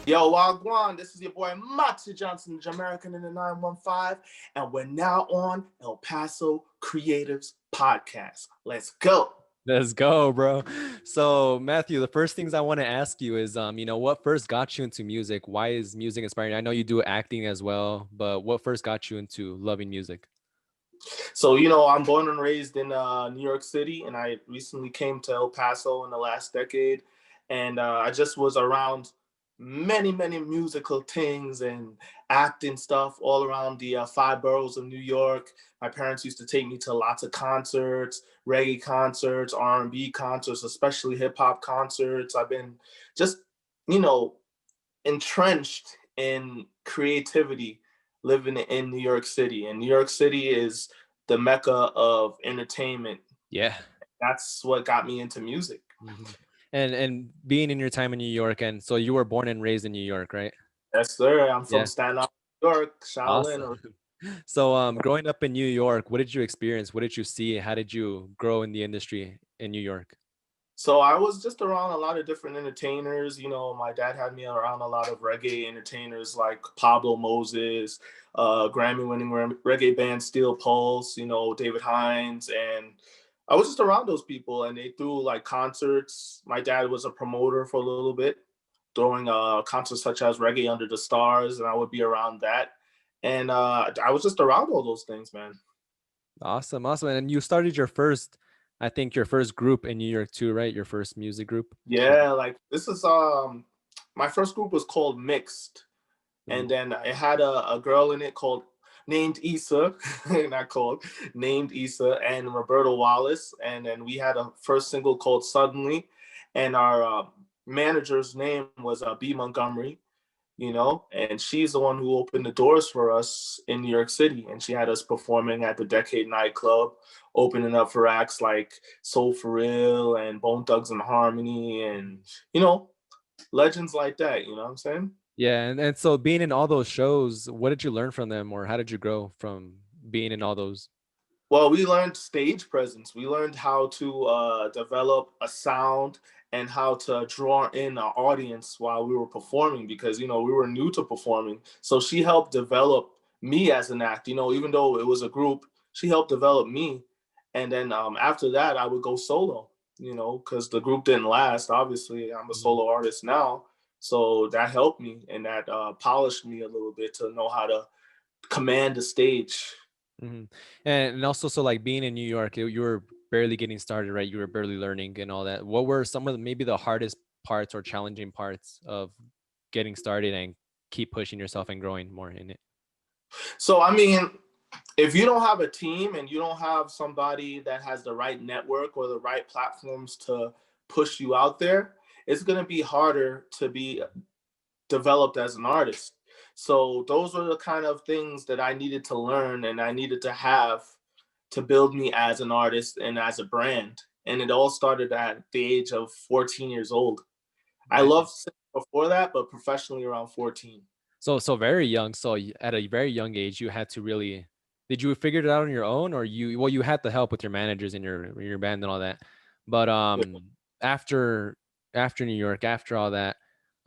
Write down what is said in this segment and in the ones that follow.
Yo, Wagwan, this is your boy Matthew Johnson, the Jamaican in the 915, and we're now on El Paso Creatives Podcast. Let's go. Let's go, bro. So, Matthew, the first things I want to ask you is, what first got you into music? Why is music inspiring? I know you do acting as well, but what first got you into loving music? So, I'm born and raised in New York City, and I recently came to El Paso in the last decade. And I just was around many, many musical things and acting stuff all around the five boroughs of New York. My parents used to take me to lots of concerts, reggae concerts, R&B concerts, especially hip hop concerts. I've been just, you know, entrenched in creativity living in New York City. And New York City is the mecca of entertainment. Yeah. That's what got me into music. hmm And being in your time in New York, and so you were born and raised in New York, right? Yes, sir. I'm from Yeah. Staten Island, New York, Awesome. Shaolin. So, growing up in New York, what did you experience? What did you see? How did you grow in the industry in New York? So I was just around a lot of different entertainers. My dad had me around a lot of reggae entertainers like Pablo Moses, Grammy-winning reggae band Steel Pulse, David Hines, and I was just around those people. And they threw like concerts. My dad was a promoter for a little bit, throwing concerts such as Reggae Under the Stars, and I would be around that. And I was just around all those things, man. Awesome, awesome. And you started your first, I think your first group in New York too, right? Your first music group. Yeah, like this is my first group was called Mixed, Mhm. and then it had a girl in it called named Issa, not called named Issa, and Roberta Wallace, and then we had a first single called Suddenly, and our manager's name was B Montgomery, and she's the one who opened the doors for us in New York City. And she had us performing at the Decade nightclub, opening up for acts like Soul for Real and Bone Thugs and Harmony and, legends like that. You know what I'm saying? Yeah, and so being in all those shows, what did you learn from them, or how did you grow from being in all those? Well, we learned stage presence. We learned how to develop a sound and how to draw in our audience while we were performing because, we were new to performing. So she helped develop me as an act, even though it was a group, she helped develop me. And then after that, I would go solo, because the group didn't last. Obviously, I'm a Mhm. solo artist now. So that helped me and that polished me a little bit to know how to command the stage. Mhm. And also, so like being in New York, you were barely getting started, right? You were barely learning and all that. What were some of maybe the hardest parts or challenging parts of getting started and keep pushing yourself and growing more in it? So, I mean, if you don't have a team and you don't have somebody that has the right network or the right platforms to push you out there, it's going to be harder to be developed as an artist. So those were the kind of things that I needed to learn and I needed to have to build me as an artist and as a brand. And it all started at the age of 14 years old. I Nice. loved singing before that, but professionally around 14. So very young. So at a very young age, you had to really. Did you figure it out on your own, or you had the help with your managers in your band and all that? But after after New York, after all that,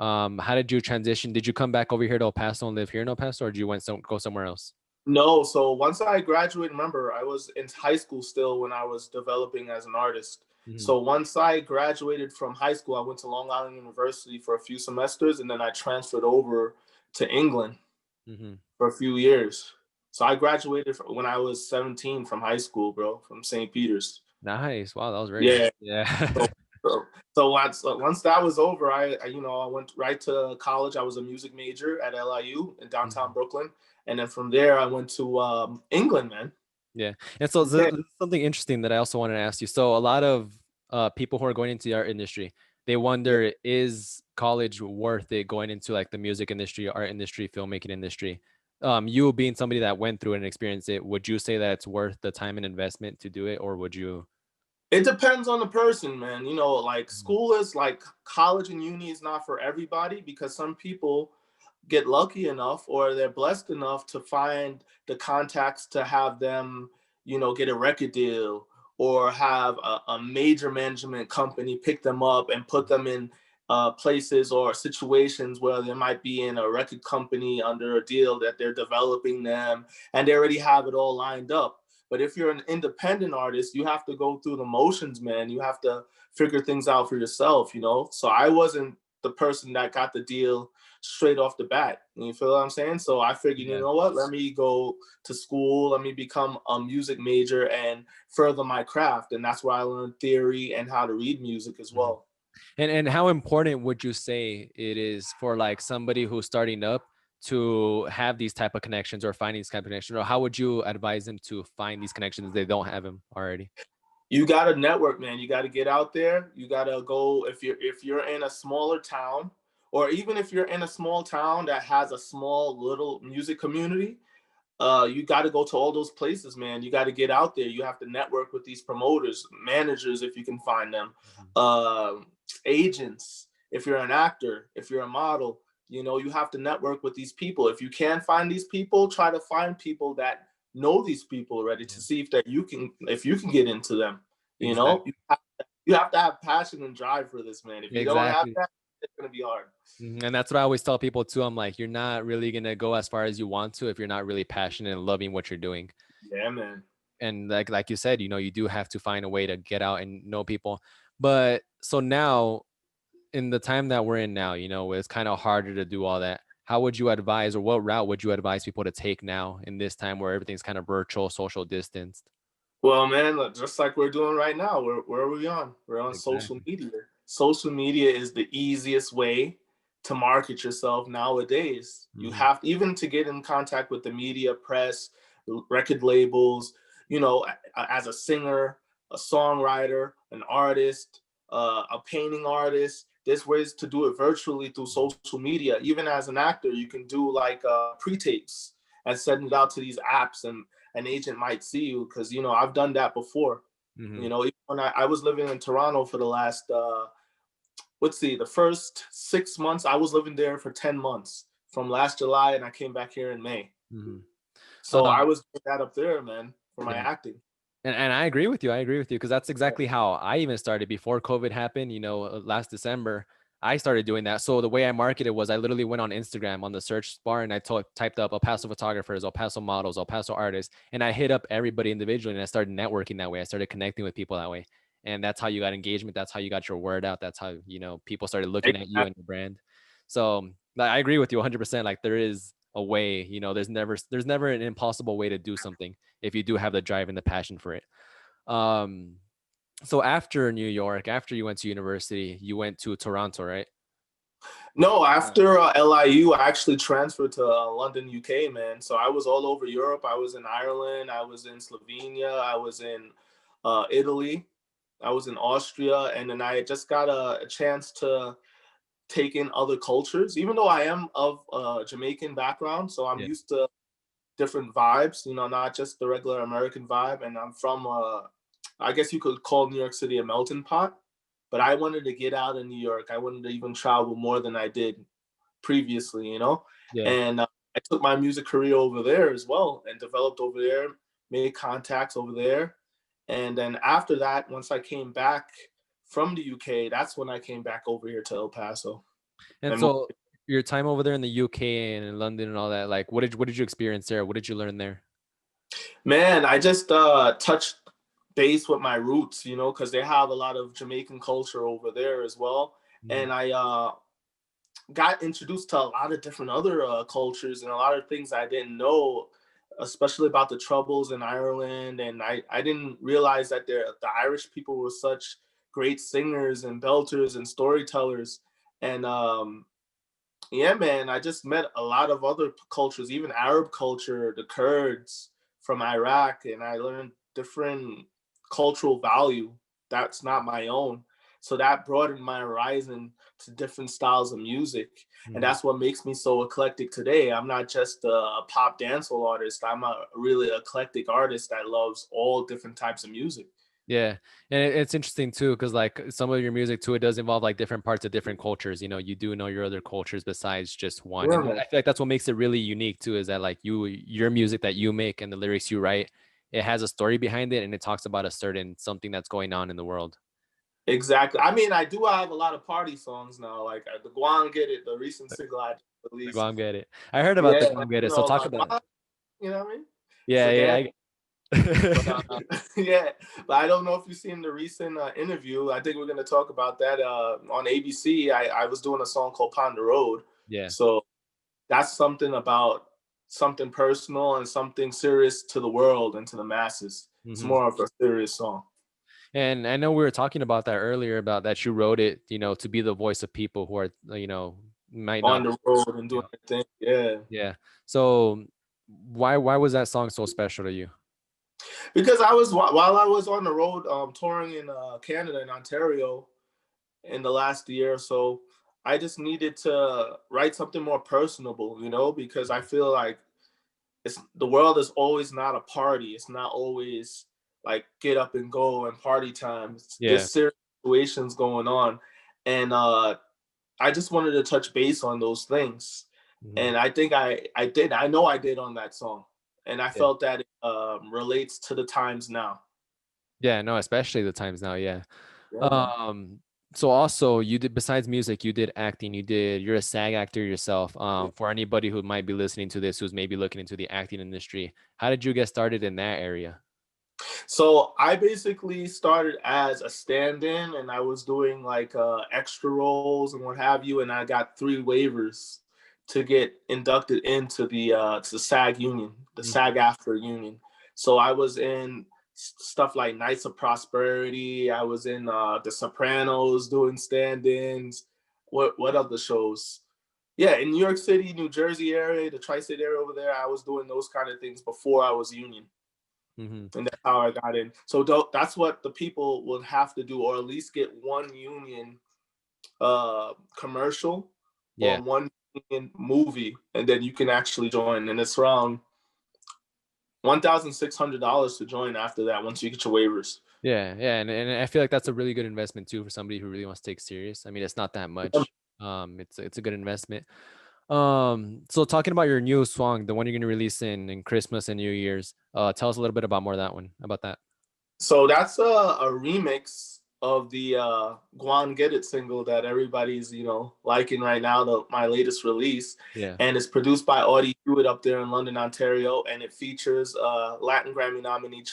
how did you transition? Did you come back over here to El Paso and live here in El Paso, or did you go somewhere else? No, so once I graduated, remember, I was in high school still when I was developing as an artist. hmm So once I graduated from high school, I went to Long Island University for a few semesters and then I transferred over to England hmm for a few years. So I graduated when I was 17 from high school, bro, from St. Peter's. Nice. Wow, that was very nice. Yeah. Yeah. So, so once that was over, I went right to college. I was a music major at LIU in downtown Mhm. Brooklyn, and then from there I went to England, man. Yeah. And so Yeah. this is something interesting that I also wanted to ask you. So a lot of people who are going into the art industry, they Yeah. wonder, is college worth it going into like the music industry, art industry, filmmaking industry? You being somebody that went through it and experienced it, would you say that it's worth the time and investment to do it, or would you? It depends on the person, man. Like Mhm. school is like college and uni is not for everybody because some people get lucky enough or they're blessed enough to find the contacts to have them, get a record deal or have a major management company pick them up and put them in places or situations where they might be in a record company under a deal that they're developing them and they already have it all lined up. But if you're an independent artist, you have to go through the motions, man. You have to figure things out for yourself, you know? So I wasn't the person that got the deal straight off the bat. You feel what I'm saying? So I figured, you Yeah. know what? Let me go to school. Let me become a music major and further my craft. And that's where I learned theory and how to read music as Mhm. well. And how important would you say it is for like somebody who's starting up to have these type of connections or find these type of connections, or how would you advise them to find these connections if they don't have them already? You got to network, man. You got to get out there. You got to go if you're in a smaller town, or even if you're in a small town that has a small little music community, you got to go to all those places, man. You got to get out there. You have to network with these promoters, managers, if you can find them, Mhm. um, agents. If you're an actor, if you're a model, you know, you have to network with these people. If you can't find these people, try to find people that know these people already Yeah, to see if you can get into them. You know, exactly. you have to have passion and drive for this, man. If you don't have Exactly. that, it's gonna be hard. And that's what I always tell people too. I'm like, you're not really gonna go as far as you want to if you're not really passionate and loving what you're doing. Yeah, man. And like you said, you know, you do have to find a way to get out and know people. But so now, in the time that we're in now, you know, it's kind of harder to do all that. How would you advise, or what route would you advise people to take now in this time where everything's kind of virtual, social distanced? Well, man, look, just like we're doing right now, where are we on? We're on social Exactly. media. Social media is the easiest way to market yourself nowadays. You Mhm. have even to get in contact with the media, press, record labels. You know, as a singer, a songwriter, an artist, a painting artist. There's ways to do it virtually through social media. Even as an actor, you can do like pre-tapes and send it out to these apps, and an agent might see you because you know I've done that before. You Mhm. know, even when I was living in Toronto for the last let's see, the first 6 months I was living there for 10 months from last July, and I came back here in May. Mhm. So I Um, was doing that up there, man, for my yeah. acting. And I agree with you. I agree with you because that's Yeah. exactly how I even started before COVID happened. You know, last December, I started doing that. So the way I marketed was I literally went on Instagram on the search bar and I typed up El Paso photographers, El Paso models, El Paso artists, and I hit up everybody individually and I started networking that way. I started connecting with people that way. And that's how you got engagement. That's how you got your word out. That's how, you know, people started looking at you and your brand. So like, I agree with you 100%. Like there is a way, you know, there's never an impossible way to do something if you do have the drive and the passion for it. Um, so after New York, after you went to university, you went to Toronto, right? No, after LIU, I actually transferred to London, UK, man. So I was all over Europe. I was in Ireland. I was in Slovenia. I was in Italy. I was in Austria, and then I just got a chance to take in other cultures. Even though I am of Jamaican background, so I'm Yeah. used to different vibes. You know, not just the regular American vibe. And I'm from, I guess you could call New York City a melting pot. But I wanted to get out of New York. I wanted to even travel more than I did previously. You know, Yeah. and I took my music career over there as well and developed over there, made contacts over there. And then after that, once I came back from the UK, that's when I came back over here to El Paso. And And so your time over there in the UK and in London and all that, like what did you experience there? What did you learn there? man, I just touched base with my roots, you know, because they have a lot of Jamaican culture over there as well. Mhm. And I got introduced to a lot of different other cultures and a lot of things I didn't know, especially about the troubles in Ireland. And I didn't realize that the Irish people were such great singers and belters and storytellers. And yeah, man, I just met a lot of other cultures, even Arab culture, the Kurds from Iraq, and I learned different cultural value that's not my own. So that broadened my horizon to different styles of music. And Mhm. that's what makes me so eclectic today. I'm not just a pop dancehall artist, I'm a really eclectic artist that loves all different types of music. Yeah. And it's interesting too, because like some of your music too, it does involve like different parts of different cultures. You know, you do know your other cultures besides just one. Yeah, And man. I feel like that's what makes it really unique too, is that like your music that you make and the lyrics you write, it has a story behind it and it talks about a certain something that's going on in the world. Exactly. I mean, I do have a lot of party songs now, like the Gwan Get It, the recent single I just The released. Gwan Get It. I heard about the Yeah, Gwan Get It. So talk like about. you know what I mean? Yeah, So damn. yeah. But yeah, but I don't know if you've seen the recent interview. I think we're gonna talk about that on ABC. I was doing a song called Pond the Road. Yeah. So that's something about something personal and something serious to the world and to the masses. It's Hmm. more of a serious song. And I know we were talking about that earlier about that you wrote it, to be the voice of people who are, might not, On the road and you doing know, the thing. Yeah. yeah. So why was that song so special to you? Because while I was on the road touring in Canada and Ontario in the last year or so, I just needed to write something more personable, because I feel like the world is always not a party. It's not always like get up and go and party time. Yeah. There's serious situations going on, and I just wanted to touch base on those things. Hmm. And I think I did. I know I did on that song, and I Yeah. felt that it relates to the times now. Yeah, no, especially the times now, yeah. Yeah, man. Um, so also you did, besides music, you did acting, you're a SAG actor yourself. For anybody who might be listening to this, who's maybe looking into the acting industry, how did you get started in that area? So I basically started as a stand-in, and I was doing like extra roles and what have you, and I got 3 waivers to get inducted into the SAG union, the Mhm. SAG after union. So I was in stuff like Knights of Prosperity. I was in The Sopranos doing stand-ins. What other shows? Yeah, in New York City, New Jersey area, the tri-state area over there, I was doing those kind of things before I was union, Mhm. and that's how I got in. So that's what the people would have to do, or at least get one union commercial Yeah. or one union movie, and then you can actually join. And it's around $1,600 to join after that once you get your waivers. Yeah, yeah, and I feel like that's a really good investment too for somebody who really wants to take serious. I mean, it's not that much. It's a good investment. So talking about your new song, the one you're gonna release in Christmas and New Year's, tell us a little bit about more of that one, about that. So that's a remix of the Gwan Get It single that everybody's liking right now, my latest release, Yeah. and it's produced by Audie Hewitt up there in London, Ontario, and it features Latin Grammy nominee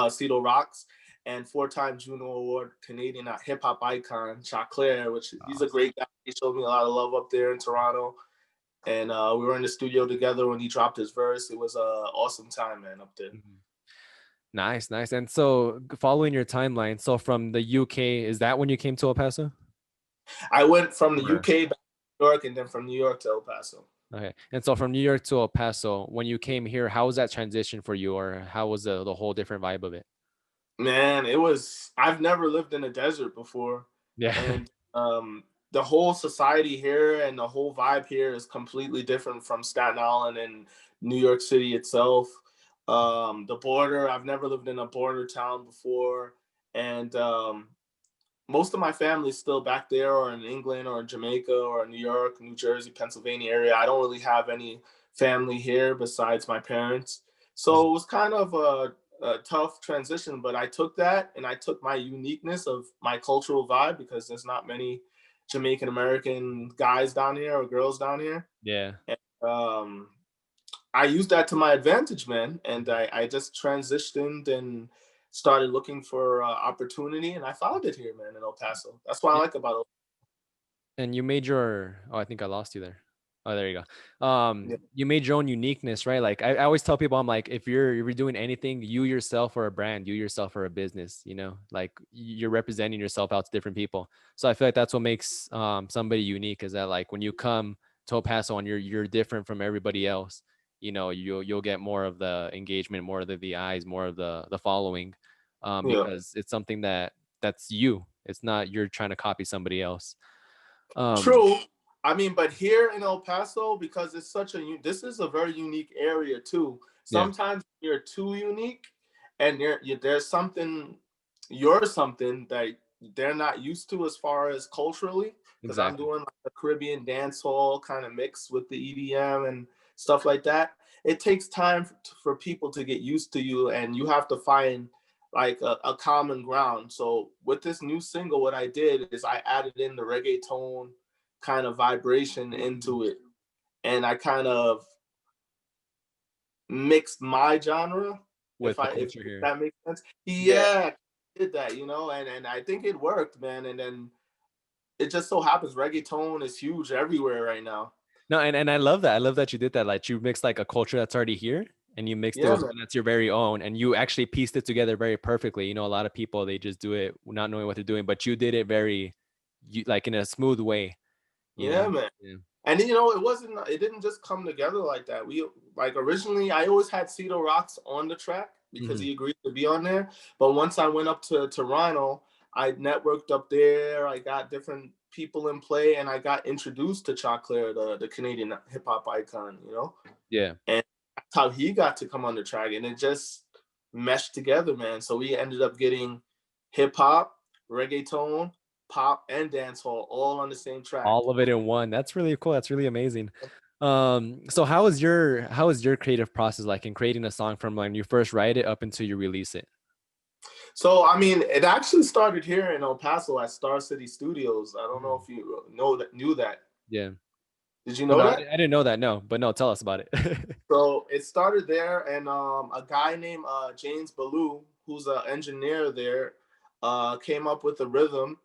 Cito Rocks and 4-time Juno Award Canadian hip hop icon Choclair, which he's a Awesome. great guy. He showed me a lot of love up there in Toronto, and we were in the studio together when he dropped his verse. It was an awesome time, man, up there. Mhm. Nice, nice. And so following your timeline, so from the UK, is that when you came to El Paso? I went from the Or UK back to New York, and then from New York to El Paso. okay. And so from New York to El Paso, when you came here, how was that transition for you, or how was the whole different vibe of it? Man, I've never lived in a desert before. Yeah. And the whole society here and the whole vibe here is completely different from Staten Island and New York City itself. The border, I've never lived in a border town before. And most of my family's still back there or in England or in Jamaica or New York, New Jersey, Pennsylvania area. I don't really have any family here besides my parents. So it was kind of a tough transition, but I took that and I took my uniqueness of my cultural vibe, because there's not many Jamaican American guys down here or girls down here. Yeah. And, I used that to my advantage, man. And I just transitioned and started looking for opportunity, and I found it here, man, in El Paso. That's what I Yeah. like about And you made your, oh, I think I lost you there. Oh, there you go. it. You made your own uniqueness, right? Like I always tell people, I'm like, if you're doing anything, you yourself are a brand, you yourself are a business, like you're representing yourself out to different people. So I feel like that's what makes somebody unique, is that like when you come to El Paso and you're different from everybody else, you'll get more of the engagement, more of the eyes, more of the following, Yeah, because it's something that's you. It's not you're trying to copy somebody else. Um, true. I mean, but here in El Paso, because it's such this is a very unique area too. yeah, Sometimes you're too unique, and there's something, you're something that they're not used to as far as culturally. Because I'm exactly. doing like a Caribbean dance hall kind of mix with the EDM and stuff like that. It takes time for people to get used to you, and you have to find like a common ground. So with this new single, what I did is I added in the reggaeton kind of vibration Mm. into it, and I kind of mixed my genre, With the if culture here. that makes sense. Yeah. Yeah, did that, and I think it worked, man. And then it just so happens reggaeton is huge everywhere right now. No, and I love that. I love that you did that. Like you mixed like a culture that's already here and you mixed it Yeah, with man. one that's your very own and you actually pieced it together very perfectly. You know, a lot of people they just do it not knowing what they're doing, but you did it very you like in a smooth way, you know. Yeah, man. Yeah. And it didn't just come together like that. We like originally I always had Cedar Rocks on the track because Hmm. he agreed to be on there. But once I went up to Toronto, I networked up there. I got different people in play, and I got introduced to Choclair, the Canadian hip hop icon, Yeah. and that's how he got to come on the track, and it just meshed together, man. So we ended up getting hip hop, reggaeton, pop, and dancehall all on the same track. All of it in one. That's really cool. That's really amazing. So how is your creative process like in creating a song from when you first write it up until you release it? So I mean, it actually started here in El Paso at Star City Studios. I don't know Mhm. if you knew that. Yeah. Did you Oh, know no, I that? didn't, I didn't know that. No, but no, tell us about it. So it started there, and a guy named James Ballou, who's an engineer there, came up with the rhythm,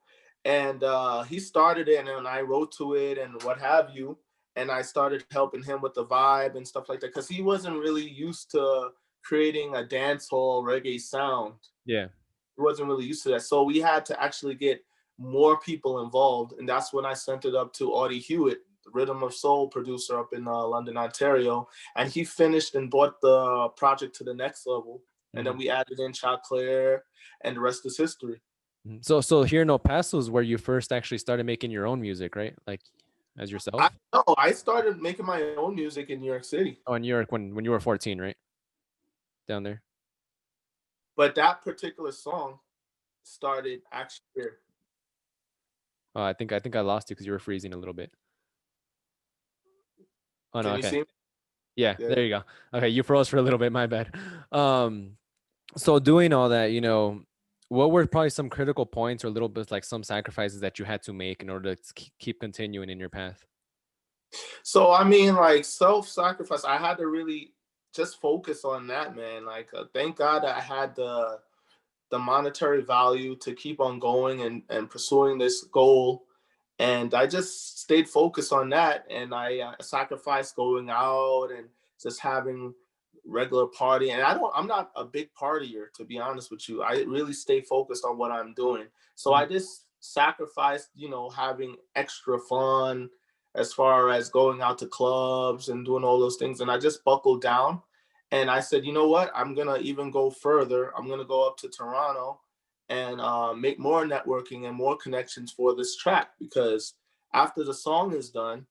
and he started it, and then I wrote to it and what have you, and I started helping him with the vibe and stuff like that because he wasn't really used to creating a dancehall reggae sound. Yeah. He wasn't really used to that. So we had to actually get more people involved. And that's when I sent it up to Audie Hewitt, the Rhythm of Soul producer up in London, Ontario. And he finished and brought the project to the next level. And then Mhm. we added in Choclair, and the rest is history. Mhm. So here in El Paso is where you first actually started making your own music, right? Like as I yourself? no, I started making my own music in New York City. Oh, in New York when you were 14, right? Down there. But that particular song started actually here. Oh, I think I lost you because you were freezing a little bit. Oh no, Can you okay. see me? Yeah, Yeah. there you go. Okay, you froze for a little bit, my bad. Um, so doing all that, what were probably some critical points or little bits like some sacrifices that you had to make in order to keep continuing in your path? So I mean, like self-sacrifice. I had to really just focus on that, man. Like, thank God I had the monetary value to keep on going and pursuing this goal, and I just stayed focused on that. And I sacrificed going out and just having regular party. And I'm not a big partier, to be honest with you. I really stay focused on what I'm doing. So I Mhm. just sacrificed, having extra fun as far as going out to clubs and doing all those things. And I just buckled down and I said, you know what? I'm going to even go further. I'm going to go up to Toronto and make more networking and more connections for this track because after the song is done,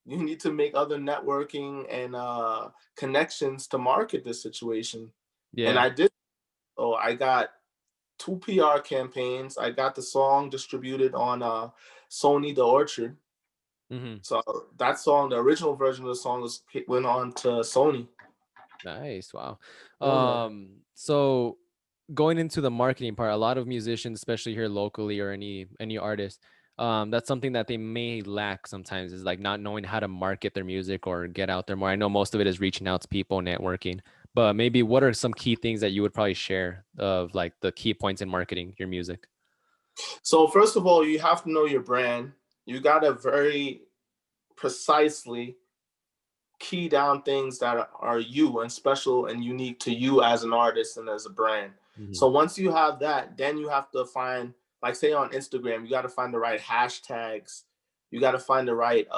you need to make other networking and connections to market this situation. And Yeah. I did. So I got two PR campaigns. I got the song distributed on Sony the Orchard. Hmm. So that song, the original version of the song, went on to Sony. Nice. Wow. Yeah, man. So going into the marketing part, a lot of musicians, especially here locally or any artist, that's something that they may lack sometimes is like not knowing how to market their music or get out there more. I know most of it is reaching out to people, networking, but maybe what are some key things that you would probably share of like the key points in marketing your music? So first of all, you have to know your brand. You got to very precisely key down things that are you and special and unique to you as an artist and as a brand. Hmm. So once you have that, then you have to find, like say on Instagram, you got to find the right hashtags. You got to find the right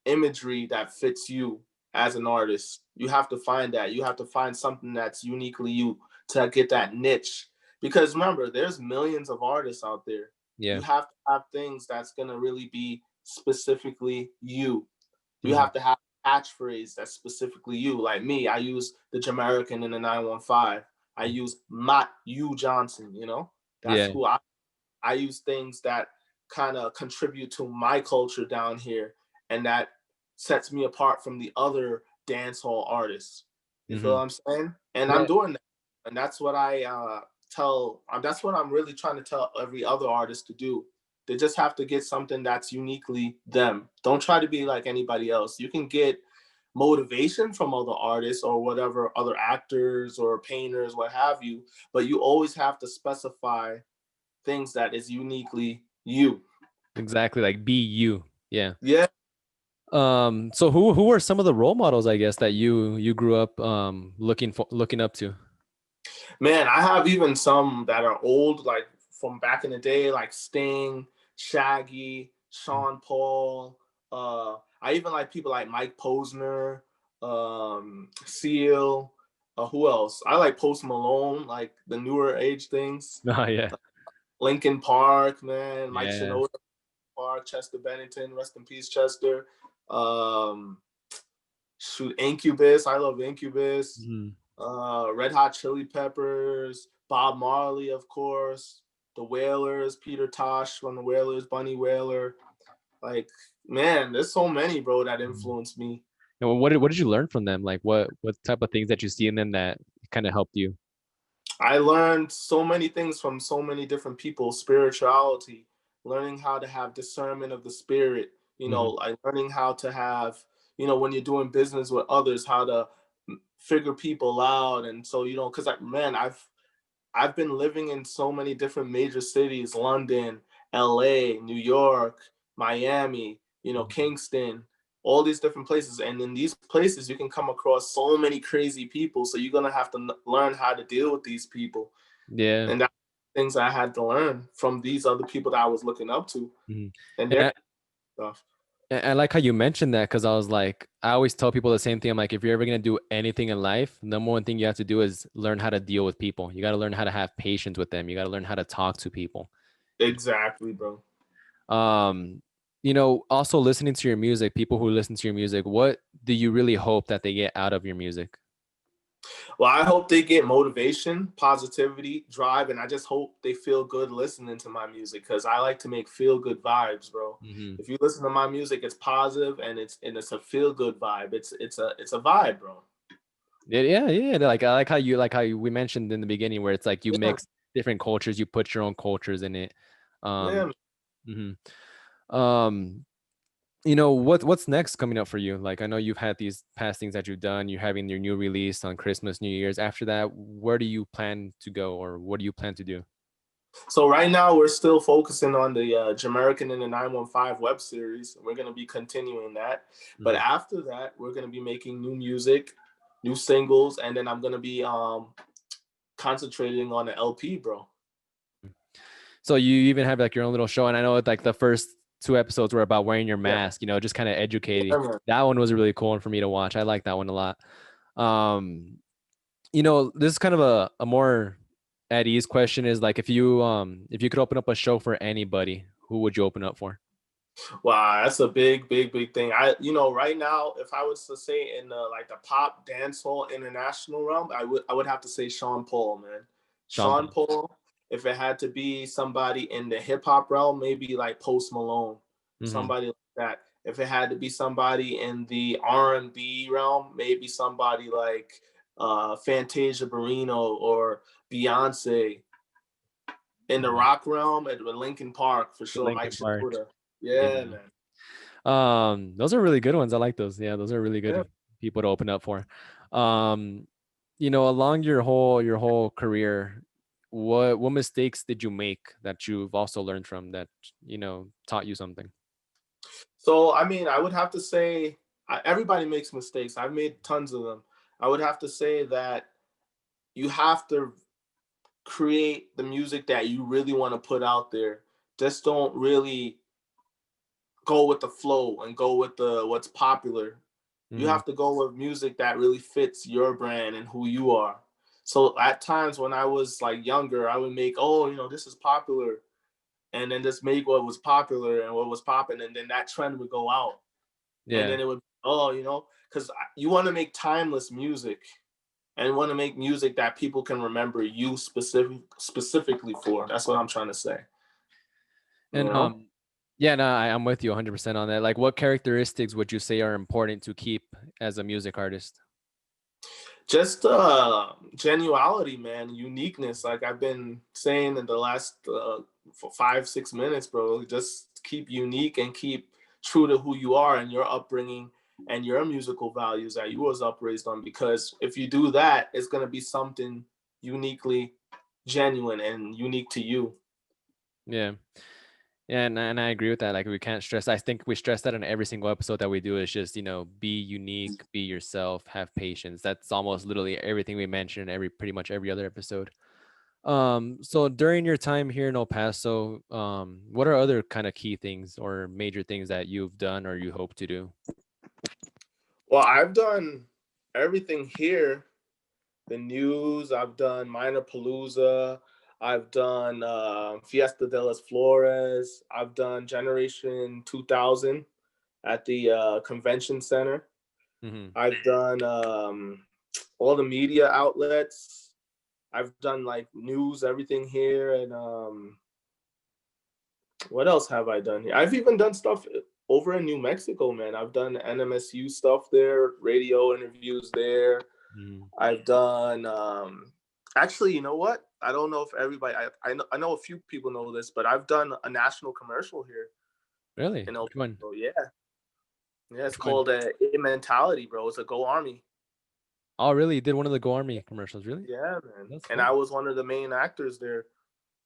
imagery that fits you as an artist. You have to find that. You have to find something that's uniquely you to get that niche. Because remember, there's millions of artists out there. You Yeah. have to have things that's gonna really be specifically you. You Hmm. have to have a catchphrase that's specifically you. Like me, I use the Jamaican in the 915. I use Matt U Johnson, That's Yeah. who I use things that kind of contribute to my culture down here and that sets me apart from the other dancehall artists. You feel Hmm. what I'm saying? And I'm Yeah. doing that. And that's what I tell. That's what I'm really trying to tell every other artist to do. They just have to get something that's uniquely them. Don't try to be like anybody else. You can get motivation from other artists or whatever, other actors or painters, what have you, but you always have to specify things that is uniquely you. Exactly, like be you. Yeah. Yeah. So who are some of the role models, I guess, that you grew up looking up to? Man, I have even some that are old, like from back in the day, like Sting, Shaggy, Sean Paul. I even like people like Mike Posner, Seal. Who else? I like Post Malone, like the newer age things. Oh yeah. Linkin Park, man. Mike Yeah. Shinoda Park, Chester Bennington, rest in peace, Chester. Um, shoot, Incubus. I love Incubus. Mhm. Red Hot Chili Peppers, Bob Marley, of course, the Wailers, Peter Tosh from the Wailers, Bunny Wailer. Like, man, there's so many, bro, that Mhm. influenced me. And what did you learn from them? Like what type of things that you see in them that kind of helped you? I learned so many things from so many different people, spirituality, learning how to have discernment of the spirit, Hmm. like learning how to have, when you're doing business with others, how to figure people out. And so, because man, I've been living in so many different major cities, London, LA, New York, Miami, Kingston, all these different places. And in these places, you can come across so many crazy people. So you're going to have to learn how to deal with these people. Yeah. And that's things I had to learn from these other people that I was looking up to Hmm. and And their stuff. I like how you mentioned that because I was like, I always tell people the same thing. I'm like, if you're ever gonna do anything in life, the number one thing you have to do is learn how to deal with people. You got to learn how to have patience with them. You got to learn how to talk to people. Exactly, bro. Um, also listening to your music, people who listen to your music, what do you really hope that they get out of your music? Well, I hope they get motivation, positivity, drive, and I just hope they feel good listening to my music because I like to make feel good vibes, bro. Hmm. If you listen to my music, it's positive and it's a feel good vibe. It's a vibe, bro. Yeah, yeah. Like I like how we mentioned in the beginning where it's like you Yeah, mix different cultures, you put your own cultures in it. Um, yeah. mhm. um, what's next coming up for you? Like I know you've had these past things that you've done. You're having your new release on Christmas, New Year's. After that, where do you plan to go, or what do you plan to do? So right now we're still focusing on the Jamaican and the 915 web series. We're gonna be continuing that, but Mhm. after that we're gonna be making new music, new singles, and then I'm gonna be concentrating on the LP, bro. So you even have like your own little show, and I know like the first two episodes were about wearing your Yeah, mask. Just kind of educating. yeah, man. That one was a really cool one for me to watch. I like that one a lot. Um, this is kind of a more at ease question is like if you could open up a show for anybody, who would you open up for? Wow, that's a big, big, big thing. Right now, if I was to say in the like the pop dancehall international realm, I would have to say Sean Paul, man. Sean Sean Paul. Paul. If it had to be somebody in the hip hop realm, maybe like Post Malone, Hmm. somebody like that. If it had to be somebody in the R&B realm, maybe somebody like Fantasia Barrino or Beyonce. In the Yeah, rock realm, at Linkin Park for sure, Mike Lincoln Park. Shinoda. Yeah. Yeah, man. Those are really good ones. I like those. Yeah, those are really Yeah. good people to open up for. Um, along your whole career, what mistakes did you make that you've also learned from that, taught you something? So, I mean, I would have to say everybody makes mistakes. I've made tons of them. I would have to say that you have to create the music that you really want to put out there. Just don't really go with the flow and go with the what's popular. You Hmm. have to go with music that really fits your brand and who you are. So at times when I was like younger, I would make, oh, this is popular, and then just make what was popular and what was popping, and then that trend would go out. And Yeah. then it would, because you want to make timeless music and want to make music that people can remember you specifically for. That's what I'm trying to say. You And know, yeah, no, I'm with you 100% on that. Like, what characteristics would you say are important to keep as a music artist? Just genuality, man, uniqueness. Like I've been saying in the last for 5 6 minutes, bro. Just keep unique and keep true to who you are and your upbringing and your musical values that you was upraised on. Because if you do that, it's gonna be something uniquely genuine and unique to you. Yeah. Yeah, and I agree with that. Like we can't stress. I think we stress that in every single episode that we do. Is just be unique, be yourself, have patience. That's almost literally everything we mention in pretty much every other episode. So during your time here in El Paso, what are other kind of key things or major things that you've done or you hope to do? Well, I've done everything here. The news. I've done Minor Palooza. I've done Fiesta de las Flores. I've done Generation 2000 at the convention center. Hmm. I've done all the media outlets. I've done like news, everything here, and what else have I done here? I've even done stuff over in New Mexico, man. I've done NMSU stuff there, radio interviews there. Hmm. I've done actually, you know what? I don't know if everybody I know a few people know this, but I've done a national commercial here Really? in El Which one? Paso. Yeah. Yeah, it's Which one? called Mentality, bro. It's a Go Army. Oh, really? You did one of the Go Army commercials? Really? Yeah, man. That's And I cool. was one of the main actors there.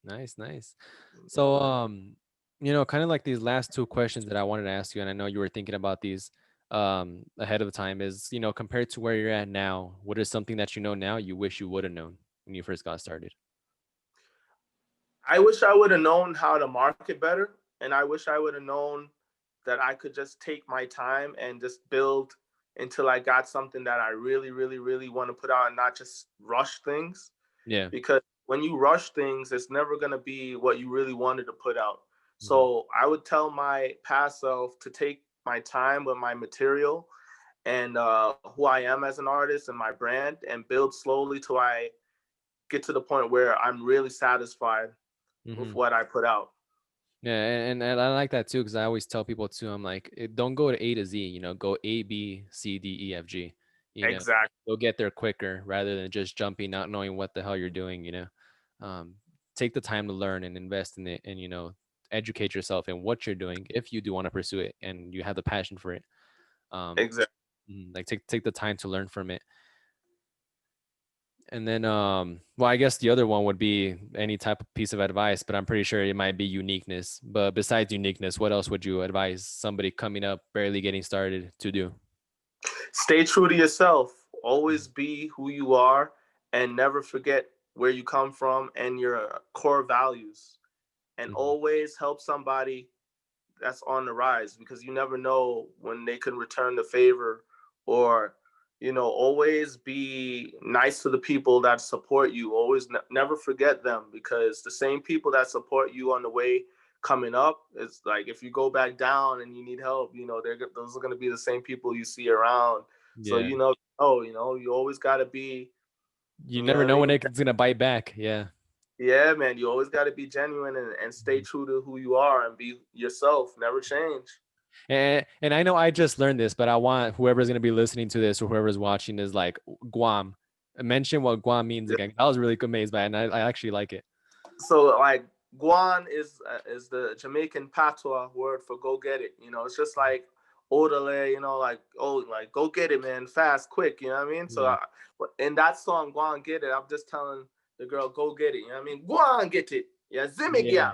Nice, nice. Yeah, So, man. kind of like these last two questions that I wanted to ask you, and I know you were thinking about these ahead of the time, is, compared to where you're at now, what is something that you know now you wish you would have known when you first got started? I wish I would have known how to market better, and I wish I would have known that I could just take my time and just build until I got something that I really, really, really want to put out and not just rush things. Yeah. Because when you rush things, it's never going to be what you really wanted to put out. Hmm. So I would tell my past self to take my time with my material and who I am as an artist and my brand and build slowly till I get to the point where I'm really satisfied with Hmm. what I put out. Yeah, and I like that too because I always tell people too. I'm like, don't go to A to Z. Go A B C D E F G. Exactly. Go get there quicker rather than just jumping, not knowing what the hell you're doing. Um, take the time to learn and invest in it, and educate yourself in what you're doing if you do want to pursue it and you have the passion for it. Um, Exactly. like take the time to learn from it. And then, well, I guess the other one would be any type of piece of advice, but I'm pretty sure it might be uniqueness. But besides uniqueness, what else would you advise somebody coming up, barely getting started to do? Stay true to yourself. Always be who you are and never forget where you come from and your core values. And Mm-hmm. always help somebody that's on the rise because you never know when they can return the favor or always be nice to the people that support you. Always never forget them because the same people that support you on the way coming up, it's like if you go back down and you need help, those are going to be the same people you see around. So Yeah. you always got to be, You you know never what I know when mean. it's gonna bite back. Yeah. Yeah, man, you always got to be genuine and stay Mhm. true to who you are and be yourself. Never change. And I know I just learned this, but I want whoever's gonna be listening to this or whoever's watching is like Guam. Mention what Guam means again. I was really amazed by it, and I actually like it. So like Gwan is the Jamaican patois word for go get it. It's just like orderly, like like go get it, man, fast, quick. You know what I mean? So Yeah. in that song, Gwan Get It, I'm just telling the girl go get it. You know what I mean? Gwan get it. Yeah, zimmy Yeah. yeah.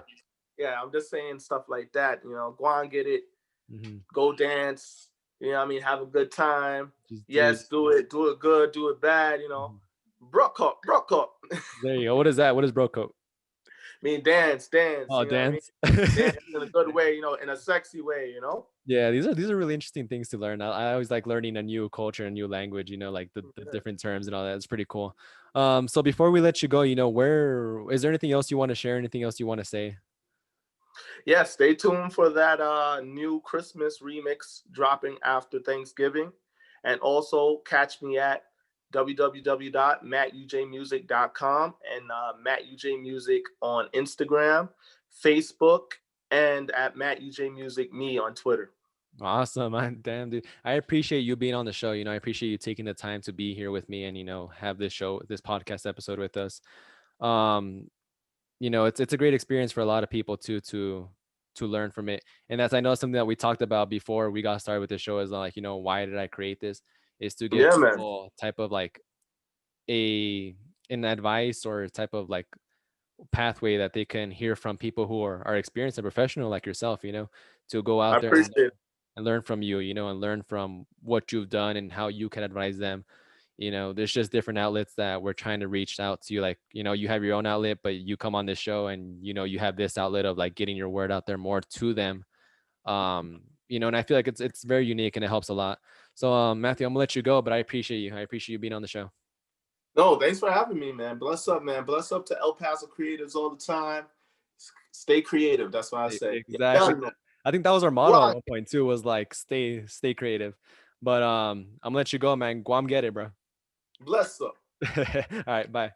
Yeah, I'm just saying stuff like that. Gwan get it. Hmm. Go dance. You know what I mean? Have a good time. Just do it. Yes, do it good, do it bad. Mhm. Broke up. There you go. What is that? What is bro code? Mean dance, Oh, you know what I mean? dance. Dance in a good way, in a sexy way. Yeah, these are really interesting things to learn. I always like learning a new culture, a new language, like the different terms and all that. It's pretty cool. So before we let you go, where is there anything else you want to share? Anything else you want to say? Yeah, stay tuned for that new Christmas remix dropping after Thanksgiving. And also catch me at www.mattujmusic.com and MattUJMusic on Instagram, Facebook, and at MattUJMusic me on Twitter. Awesome, man. Damn, dude. I appreciate you being on the show. I appreciate you taking the time to be here with me and, have this show, this podcast episode with us. Um, it's a great experience for a lot of people too to learn from it. And that's, I know, something that we talked about before we got started with the show is like, why did I create this? Is to give Yeah, man. people type of like a an advice or type of like pathway that they can hear from people who are experienced and professional like yourself, to go I out there appreciate it. and learn from you, and learn from what you've done and how you can advise them. There's just different outlets that we're trying to reach out to you. Like, you have your own outlet, but you come on this show and, you have this outlet of like getting your word out there more to them. And I feel like it's very unique and it helps a lot. So, Matthew, I'm gonna let you go, but I appreciate you. I appreciate you being on the show. No, thanks for having me, man. Bless up, man. Bless up to El Paso creatives all the time. Stay creative. That's what I say. Yeah, Exactly. done, man. I think that was our motto at Rock. one point too, was like stay creative. But I'm gonna let you go, man. Guam get it, bro. Bless up. All right, bye.